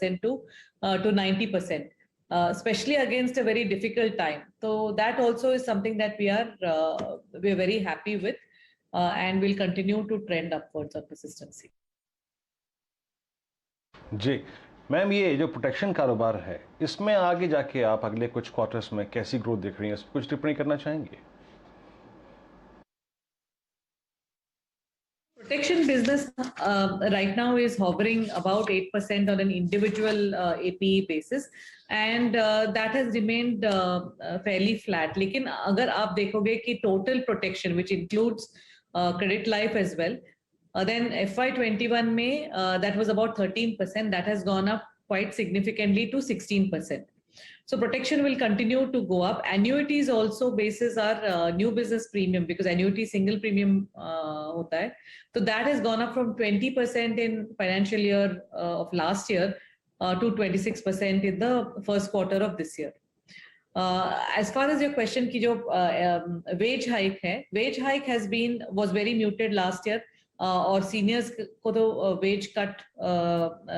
to 90%, especially against a very difficult time. So that also is something that we're very happy with, and will continue to trend upwards of persistency. जी ma'am, ये जो protection कारोबार है, इसमें आगे जाके आप अगले कुछ क्वार्टर्स में कैसी ग्रोथ देख रही हैं, इस पर कुछ टिप्पणी करना चाहेंगे? Protection business right now is hovering about 8% on an individual APE basis, and that has remained fairly flat. लेकिन अगर आप देखोगे कि total protection, which includes credit life as well, then FY21 में that was about 13%. That has gone up quite significantly to 16%. So protection will continue to go up. Annuities also basis our new business premium, because annuity single premium hota hai. So that has gone up from 20% in financial year of last year to 26% in the first quarter of this year. As far as your question ki jo wage hike hai, wage hike was very muted last year. और seniors को तो wage cut,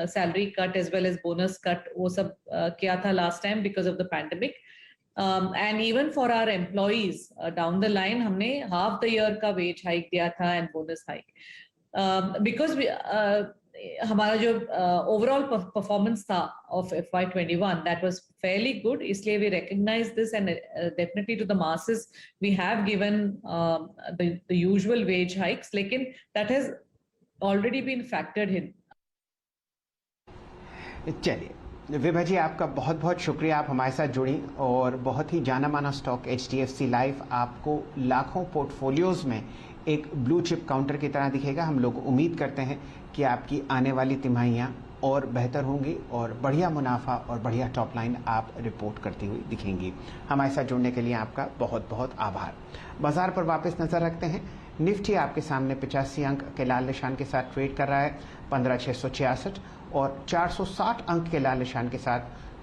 salary cut as well as bonus cut, वो सब किया था last time because of the pandemic. And even for our employees down the line हमने half the year का wage hike दिया था एंड बोनस हाइक, बिकॉज हमारा जो ओवरऑल परफॉर्मेंस था of FY21 that was fairly good, इसलिए we recognize this, and definitely to the masses we have given the usual wage hikes, लेकिन that has already been factored in. चलिए विभा जी, आपका बहुत बहुत शुक्रिया, आप हमारे साथ जुड़ी और बहुत ही जाना माना स्टॉक HDFC लाइफ आपको लाखों पोर्टफोलियोज में एक ब्लू चिप काउंटर की तरह दिखेगा. हम लोग उम्मीद करते हैं कि आपकी आने वाली तिमाहियाँ और बेहतर होंगी और बढ़िया मुनाफा और बढ़िया टॉप लाइन आप रिपोर्ट करती हुई दिखेंगी. हमारे साथ जुड़ने के लिए आपका बहुत बहुत आभार. बाजार पर वापस नजर रखते हैं. निफ्टी आपके सामने 85 अंक के लाल निशान के साथ ट्रेड कर रहा है. 15666 और 460 अंक के लाल निशान के साथ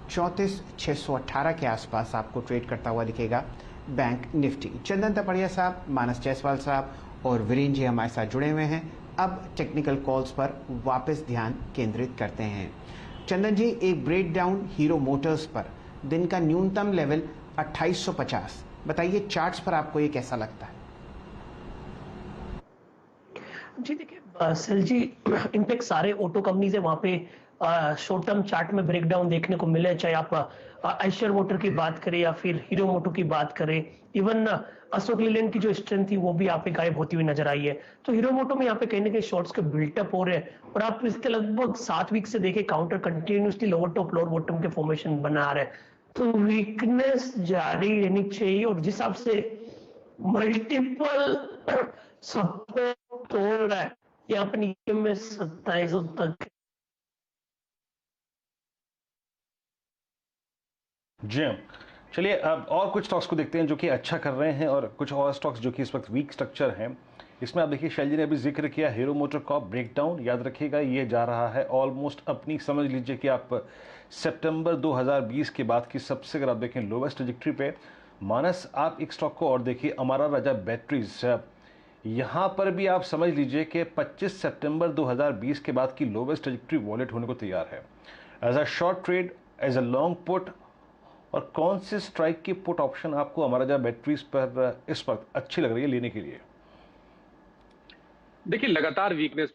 34618 के आसपास आपको ट्रेड करता हुआ दिखेगा बैंक निफ्टी. चंदन तपड़िया साहब, मानस जायसवाल साहब और वीरेंद्र जी हमारे साथ जुड़े हुए हैं. अब टेक्निकल कॉल्स पर वापस ध्यान केंद्रित करते हैं. चंदन जी, एक ब्रेकडाउन हीरो मोटर्स पर दिन का न्यूनतम लेवल 2850, बताइए चार्ट्स पर आपको ये कैसा लगता है? जी देखिए सेल जी, इनफैक्ट सारे ऑटो कंपनीज है वहां पे शॉर्ट टर्म चार्ट में ब्रेकडाउन देखने को मिले, चाहे आप आइशर मोटर की बात करें या फिर हीरो मोटो की बात करें. इवन अशोक लीलैंड की जो स्ट्रेंथ थी वो भी यहाँ पे गायब होती हुई नजर आई है. तो हीरो मोटो में यहाँ पे कहीं ना कहीं शॉर्ट्स के बिल्टअप हो रहे हैं और आप इसके लगभग 7 वीक से देखें counter continuously lower top lower bottom के फॉर्मेशन बना रहे हैं. तो वीकनेस जारी रहनी चाहिए और जिस हिसाब से मल्टीपल सपोर्ट तोड़ रहा है यहाँ पे नीचे में 2700 तक. जी चलिए अब और कुछ स्टॉक्स को देखते हैं जो कि अच्छा कर रहे हैं और कुछ और स्टॉक्स जो कि इस वक्त वीक स्ट्रक्चर हैं. इसमें आप देखिए शैल जी ने अभी जिक्र किया हीरो मोटर कॉर्प ब्रेकडाउन. याद रखिएगा ये जा रहा है ऑलमोस्ट अपनी, समझ लीजिए कि आप सितंबर 2020 के बाद की सबसे, अगर आप देखें, लोवेस्ट ट्रैजेक्टरी पे. मानस, आप एक स्टॉक को और देखिए, अमारा राजा बैटरीज. यहाँ पर भी आप समझ लीजिए कि 25 सितंबर 2020 के बाद की लोवेस्ट ट्रैजेक्टरी वॉलेट होने को तैयार है. As a short trade, as a long put, और कौन से स्ट्राइक की पुट ऑप्शन आपको अमारा राजा बैटरीज पर इस वक्त अच्छी लग रही है लेने के लिए? देखिए लगातार वीकनेस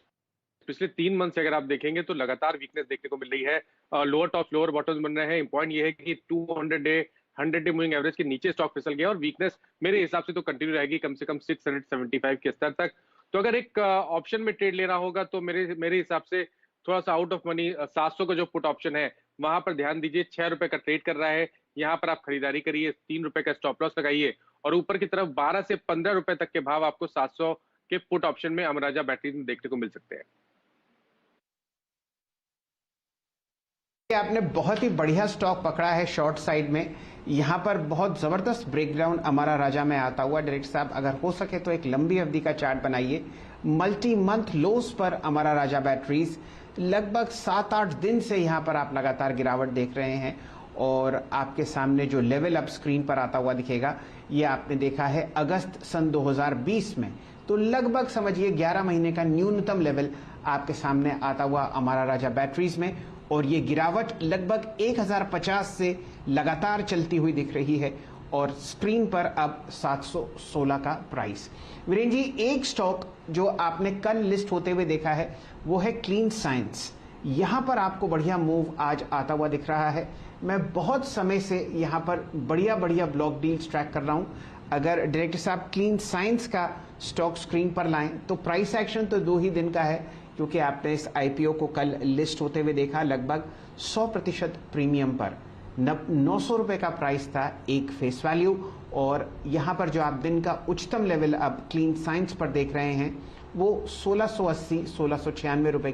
पिछले 3 मंथ से अगर आप देखेंगे तो लगातार वीकनेस देखने को मिल रही है. लोअर टॉप लोअर बॉटम्स बन रहे हैं. पॉइंट ये है कि 200 डे 100 डे मूविंग एवरेज के नीचे स्टॉक फिसल गया और वीकनेस मेरे हिसाब से तो कंटिन्यू रहेगी कम से कम 675 के स्तर तक. तो अगर एक ऑप्शन में ट्रेड लेना होगा तो मेरे हिसाब से थोड़ा सा आउट ऑफ मनी 700 का जो पुट ऑप्शन है वहां पर ध्यान दीजिए. 6 रुपए का ट्रेड कर रहा है, यहाँ पर आप खरीदारी करिए. 3 रुपए का स्टॉप लॉस लगाइए और ऊपर की तरफ 12 से 15 रुपए तक के भाव आपको 700 के पुट ऑप्शन में अमारा राजा बैटरीज में देखने को मिल सकते हैं. आपने बहुत ही बढ़िया स्टॉक पकड़ा है शॉर्ट साइड में. यहाँ पर बहुत जबरदस्त ब्रेकडाउन अमारा राजा में आता हुआ. डायरेक्टर साहब, अगर हो सके तो एक लंबी अवधि का चार्ट बनाइए. मल्टी मंथ लोस पर अमारा राजा बैटरीज, लगभग 7-8 दिन से यहाँ पर आप लगातार गिरावट देख रहे हैं और आपके सामने जो लेवल अप स्क्रीन पर आता हुआ दिखेगा ये आपने देखा है अगस्त सन 2020 में. तो लगभग समझिए 11 महीने का न्यूनतम लेवल आपके सामने आता हुआ अमारा राजा बैटरीज में. और ये गिरावट लगभग 1050 से लगातार चलती हुई दिख रही है और स्क्रीन पर अब 716 का प्राइस। वीरेन जी, एक स्टॉक जो आपने कल लिस्ट होते हुए देखा है वो है क्लीन साइंस। यहां पर आपको बढ़िया मूव आज आता हुआ दिख रहा है। मैं बहुत समय से यहां पर बढ़िया बढ़िया ब्लॉक डील्स ट्रैक कर रहा हूं। अगर डायरेक्टर साहब क्लीन साइंस का स्टॉक स्क्रीन पर लाएं तो प्राइस एक्शन तो 2 ही दिन का है, क्योंकि आपने इस आईपीओ को कल लिस्ट होते हुए देखा लगभग 100% प्रीमियम पर। 900 रुपए का प्राइस था एक फेस वैल्यू, और यहां पर जो आप दिन का उच्चतम लेवल अब क्लीन साइंस पर देख रहे हैं वो 1680 1696 रुपए के